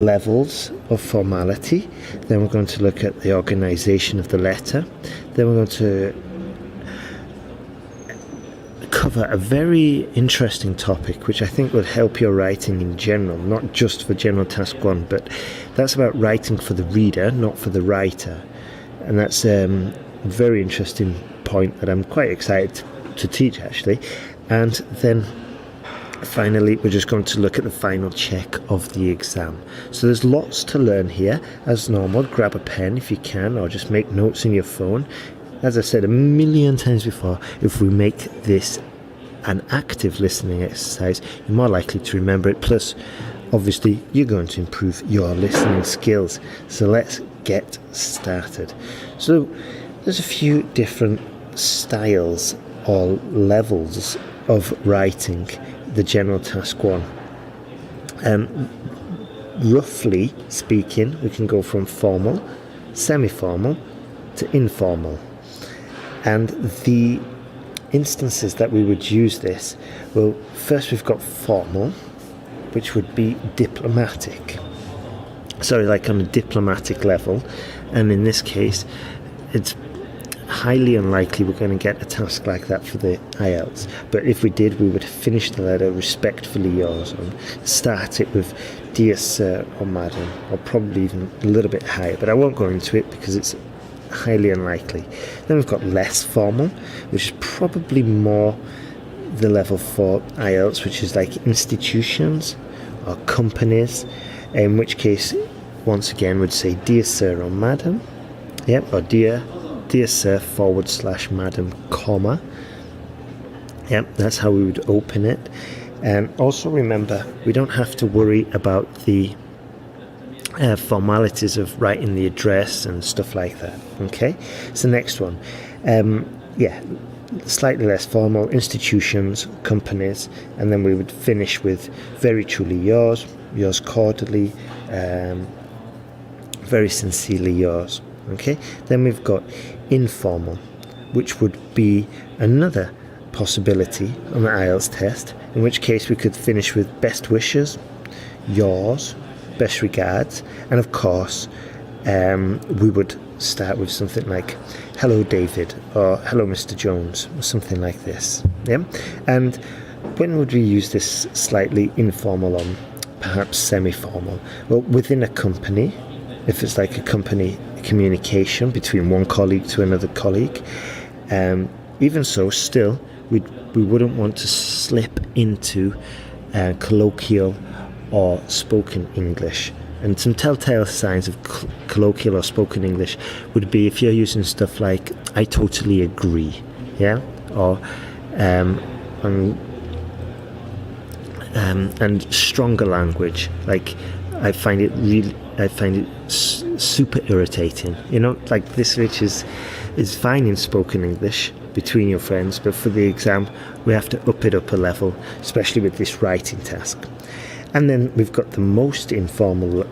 levels of formality. Then we're going to look at the organization of the letter. Then we're going to cover a very interesting topic which I think will help your writing in general, not just for General Task 1, but that's about writing for the reader, not for the writer. And that's a very interesting point that I'm quite excited to teach, actually. And then finally, we're just going to look at the final check of the exam. So there's lots to learn here. As normal, grab a pen if you can, or just make notes in your phone. As I said a million times before, if we make this an active listening exercise, you're more likely to remember it. Plus, obviously, you're going to improve your listening skills. So let's get started. So there's a few different styles or levels of writing the General Task 1. Roughly speaking, we can go from formal, semi-formal to informal. And the instances that we would use this, well, first we've got formal, which would be diplomatic. So like on a diplomatic level, and in this case, it's highly unlikely we're going to get a task like that for the IELTS, but if we did, we would finish the letter respectfully yours and start it with dear sir or madam, or probably even a little bit higher, but I won't go into it because it's highly unlikely. Then we've got less formal, which is probably more the level for IELTS, which is like institutions or companies, in which case once again would say dear sir or madam, or dear sir / madam, comma. That's how we would open it. And also remember, we don't have to worry about the formalities of writing the address and stuff like that. Okay, so next one, slightly less formal, institutions, companies, and then we would finish with very truly yours cordially, very sincerely yours. Okay, then we've got informal, which would be another possibility on the IELTS test, in which case we could finish with best wishes, yours, best regards, and of course we would start with something like hello David or hello Mr. Jones or something like this. And when would we use this slightly informal on perhaps semi-formal? Well, within a company, if it's like a company communication between one colleague to another colleague, even so, still we wouldn't want to slip into colloquial or spoken English. And some telltale signs of colloquial or spoken English would be if you're using stuff like I totally agree, or and stronger language, like I find it super irritating, like this, which is fine in spoken English between your friends, but for the exam we have to up it up a level, especially with this writing task. And then we've got the most informal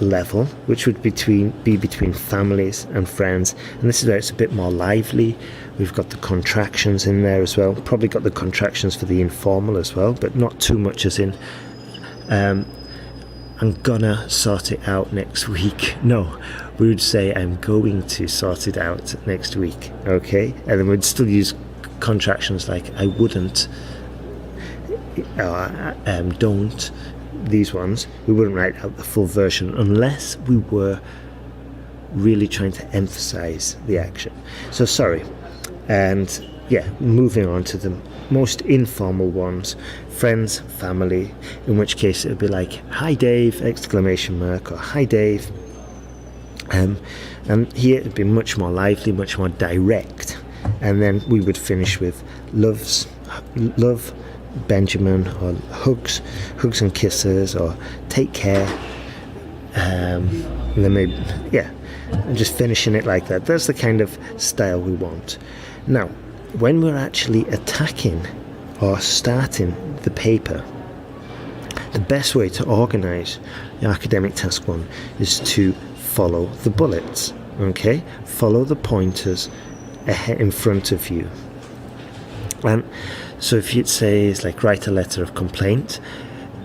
level, which would be between families and friends, and this is where it's a bit more lively. We've got the contractions in there as well, probably got the contractions for the informal as well, but not too much as in I'm gonna sort it out next week. No, we would say I'm going to sort it out next week, okay? And then we'd still use contractions like I wouldn't, don't, these ones. We wouldn't write out the full version unless we were really trying to emphasize the action. So sorry. And moving on to the most informal ones, friends, family, in which case it would be like hi Dave, ! Or hi Dave. And here it would be much more lively, much more direct. And then we would finish with love Benjamin, or hugs and kisses, or take care, and then maybe and just finishing it like that. That's the kind of style we want. Now, when we're actually attacking or starting the paper, the best way to organize your academic task 1 is to follow the bullets. Okay, follow the pointers ahead in front of you. And so if you'd say it's like write a letter of complaint,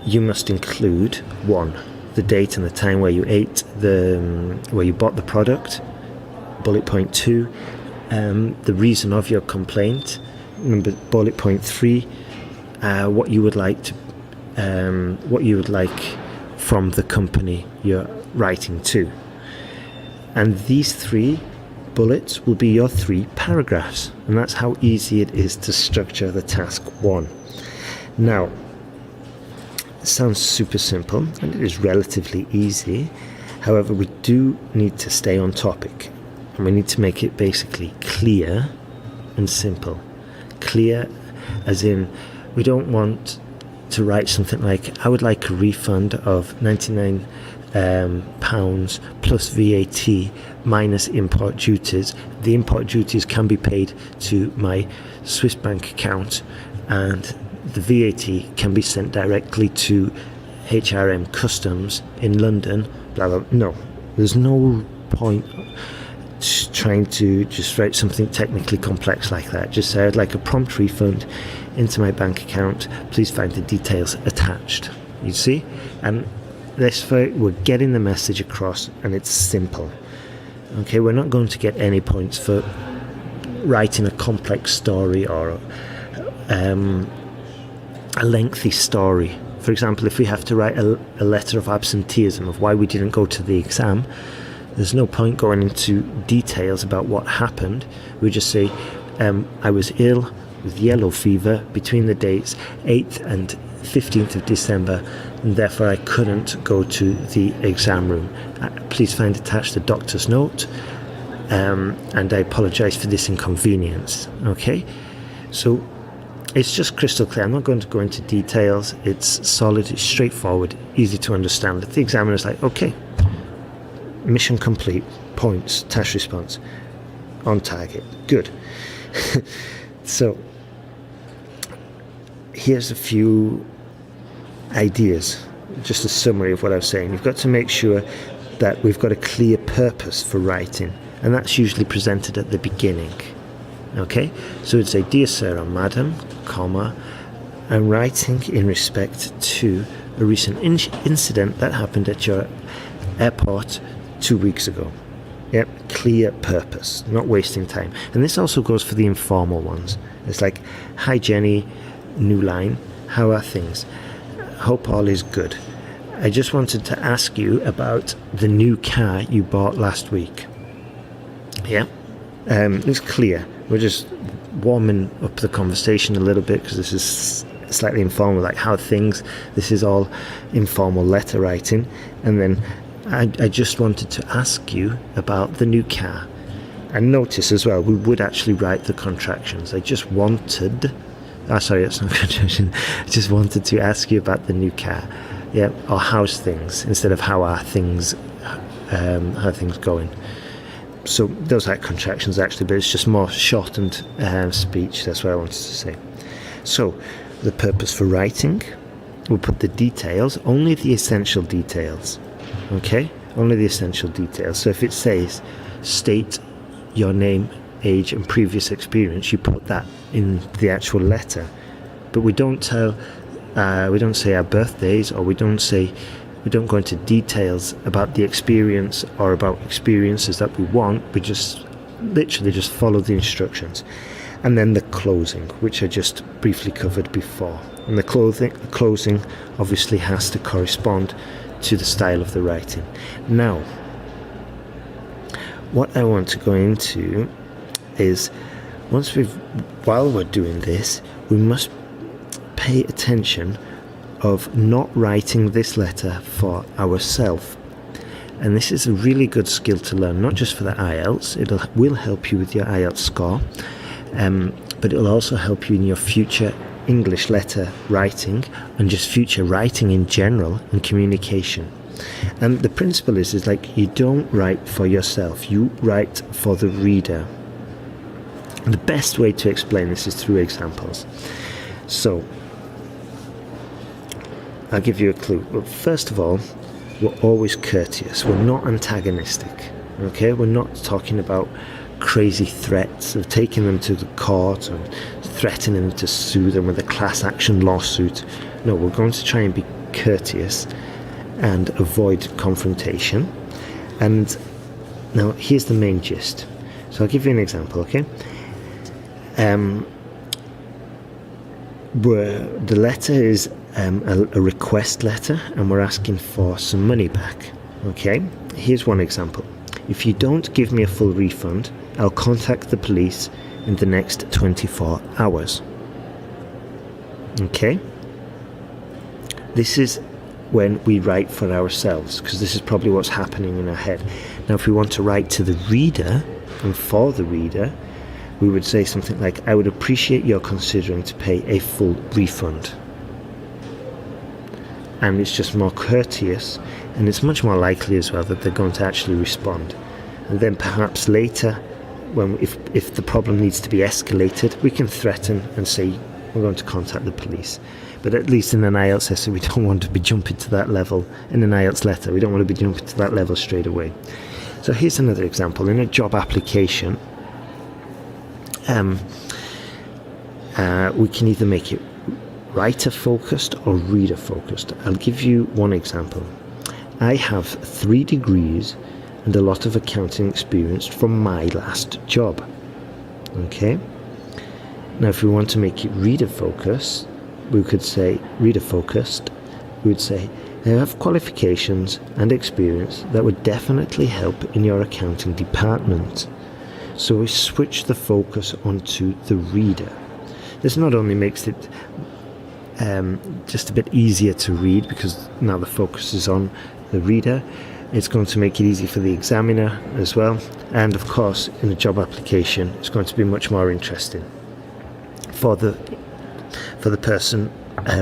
you must include 1, the date and the time where you ate where you bought the product. Bullet point 2, the reason of your complaint. Bullet point 3, what you would like from the company you're writing to. And these 3 bullets will be your 3 paragraphs, and that's how easy it is to structure the task 1. Now, it sounds super simple, and it is relatively easy. However, we do need to stay on topic, and we need to make it basically clear and simple. Clear as in, we don't want to write something like, I would like a refund of £99 plus VAT minus import duties. The import duties can be paid to my Swiss bank account, and the VAT can be sent directly to HRM Customs in London, blah blah. No, there's no point trying to just write something technically complex like that. Just say, I'd like a prompt refund into my bank account, please find the details attached. You see? And this way we're getting the message across, and it's simple. Okay, we're not going to get any points for writing a complex story or a lengthy story. For example, if we have to write a letter of absenteeism of why we didn't go to the exam, there's no point going into details about what happened. We just say, I was ill with yellow fever between the dates 8th and 15th of December, and therefore I couldn't go to the exam room. Please find attached the doctor's note, and I apologise for this inconvenience. Okay, so it's just crystal clear. I'm not going to go into details. It's solid, it's straightforward, easy to understand. The examiner's like, okay, mission complete, points, task response, on target, good. So here's a few ideas, just a summary of what I was saying. You've got to make sure that we've got a clear purpose for writing, and that's usually presented at the beginning. Okay, so it's a dear sir or madam, comma, I'm writing in respect to a recent incident that happened at your airport 2 weeks ago. Yep, clear purpose, not wasting time. And this also goes for the informal ones. It's like, hi Jenny, new line, how are things? Hope all is good. I just wanted to ask you about the new car you bought last week. Yeah, it's clear. We're just warming up the conversation a little bit because this is slightly informal, like how things, this is all informal letter writing. And then I just wanted to ask you about the new car. And notice as well, we would actually write the contractions. I just wanted, sorry, that's not contraction. I just wanted to ask you about the new car. Yeah, or how's things, instead of how are things going. So those are contractions actually, but it's just more shortened speech. That's what I wanted to say. So the purpose for writing, we'll put the details, only the essential details. Okay, only the essential details. So if it says state your name, age and previous experience, you put that in the actual letter. But we don't say our birthdays, or we don't go into details about the experience or about experiences that we want. We just literally just follow the instructions. And then the closing, which I just briefly covered before. And the closing obviously has to correspond to the style of the writing. Now, what I want to go into is, while we're doing this, we must pay attention of not writing this letter for ourselves. And this is a really good skill to learn, not just for the IELTS. It will help you with your IELTS score, but it will also help you in your future English letter writing and just future writing in general and communication. And the principle is like, you don't write for yourself, you write for the reader. And the best way to explain this is through examples. So I'll give you a clue. Well, first of all, we're always courteous. We're not antagonistic. Okay, we're not talking about crazy threats of taking them to the court and threatening them to sue them with a class action lawsuit. No, we're going to try and be courteous and avoid confrontation. And now here's the main gist. So I'll give you an example, okay? Where the letter is a request letter, and we're asking for some money back, okay? Here's one example. If you don't give me a full refund, I'll contact the police in the next 24 hours. Okay? This is when we write for ourselves, because this is probably what's happening in our head. Now, if we want to write to the reader and for the reader, we would say something like, I would appreciate your considering to pay a full refund. And it's just more courteous, and it's much more likely as well that they're going to actually respond. And then perhaps later, when if the problem needs to be escalated, we can threaten and say we're going to contact the police. But at least in an IELTS essay, we don't want to be jumping to that level. In an IELTS letter, we don't want to be jumping to that level straight away. So here's another example. In a job application, we can either make it writer focused or reader focused. I'll give you one example. I have 3 degrees and a lot of accounting experience from my last job. Okay? Now if we want to make it reader focused, we could say reader focused. We would say I have qualifications and experience that would definitely help in your accounting department. So we switch the focus onto the reader. This not only makes it just a bit easier to read, because now the focus is on the reader, it's going to make it easy for the examiner as well, and of course in a job application it's going to be much more interesting for the person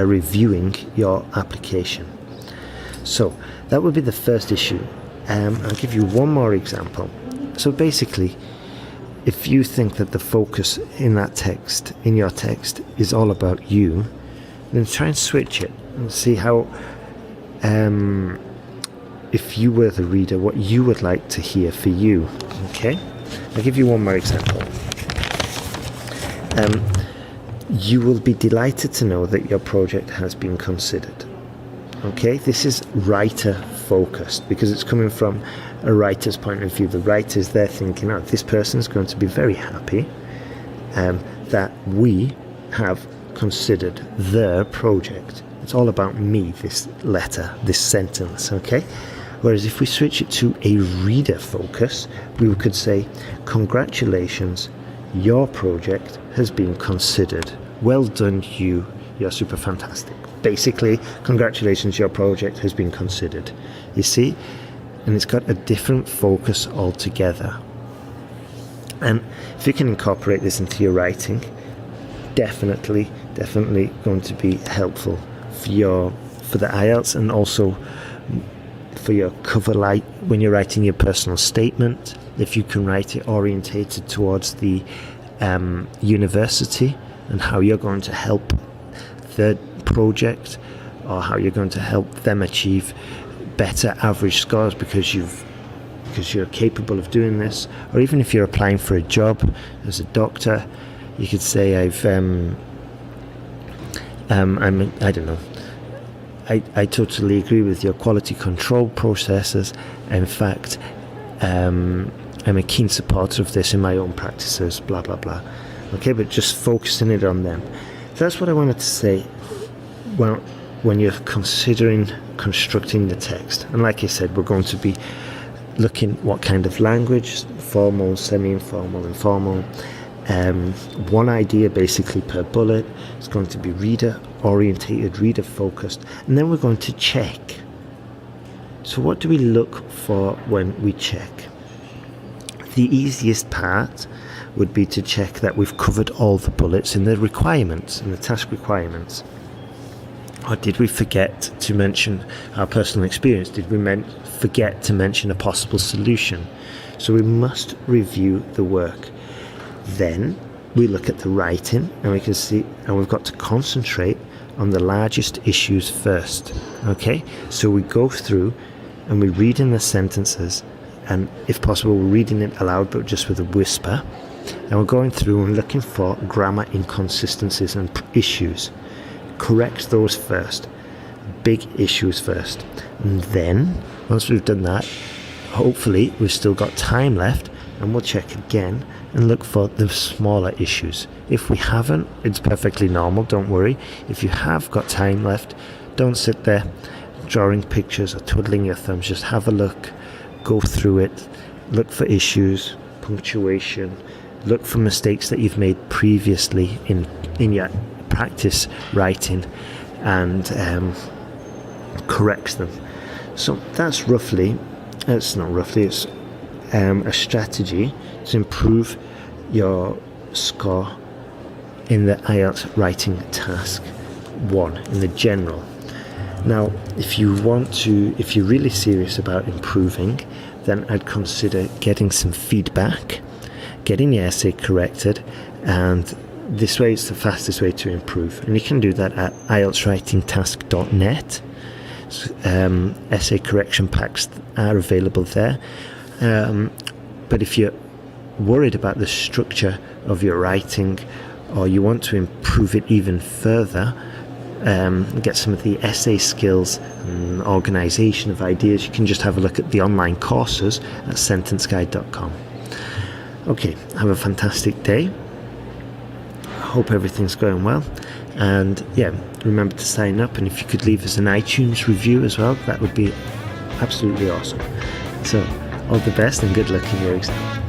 reviewing your application. So that would be the first issue. I'll give you one more example. So basically, if you think that the focus in that text, in your text, is all about you, then try and switch it and see how, if you were the reader, what you would like to hear for you. Okay? I'll give you one more example. You will be delighted to know that your project has been considered. Okay? This is writer focused because it's coming from a writer's point of view. The writer's there thinking, oh, this person's going to be very happy that we have considered their project. It's all about me, this letter, this sentence, okay? Whereas if we switch it to a reader focus, we could say, congratulations, your project has been considered. Well done, you're super fantastic. Basically, congratulations, your project has been considered. You see? And it's got a different focus altogether. And if you can incorporate this into your writing, definitely going to be helpful for the IELTS, and also for your cover light when you're writing your personal statement. If you can write it orientated towards the university and how you're going to help the project, or how you're going to help them achieve better average scores because you're capable of doing this. Or even if you're applying for a job as a doctor, you could say I don't know, I totally agree with your quality control processes. In fact, I'm a keen supporter of this in my own practices, blah blah blah. Okay, but just focusing it on them. So that's what I wanted to say. Well, when you're considering constructing the text, and like I said, we're going to be looking what kind of language, formal, semi-informal, informal. One idea basically per bullet. It's going to be reader orientated, reader focused, and then we're going to check. So what do we look for when we check? The easiest part would be to check that we've covered all the bullets in the requirements, in the task requirements. Or did we forget to mention our personal experience? Did we forget to mention a possible solution? So we must review the work. Then we look at the writing, and we can see, and we've got to concentrate on the largest issues first. Okay? So we go through and we read in the sentences, and if possible we're reading it aloud but just with a whisper, and we're going through and looking for grammar inconsistencies and issues. Correct those first. big issues first. And then, once we've done that, hopefully we've still got time left, and we'll check again and look for the smaller issues. If we haven't, it's perfectly normal, don't worry. If you have got time left, don't sit there drawing pictures or twiddling your thumbs. Just have a look, go through it, look for issues, punctuation, look for mistakes that you've made previously in your practice writing, and correct them. So that's roughly, it's not roughly, it's a strategy to improve your score in the IELTS writing task 1 in the general. Now, if you're really serious about improving, then I'd consider getting some feedback, getting your essay corrected, and this way it's the fastest way to improve. And you can do that at IELTSwritingtask.net. Essay correction packs are available there. But if you're worried about the structure of your writing, or you want to improve it even further, get some of the essay skills and organisation of ideas, you can just have a look at the online courses at sentenceguide.com. Okay, have a fantastic day. I hope everything's going well. And yeah, remember to sign up, and if you could leave us an iTunes review as well, that would be absolutely awesome. So, all the best and good luck in your exam.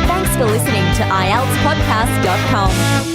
Thanks for listening to IELTSpodcast.com.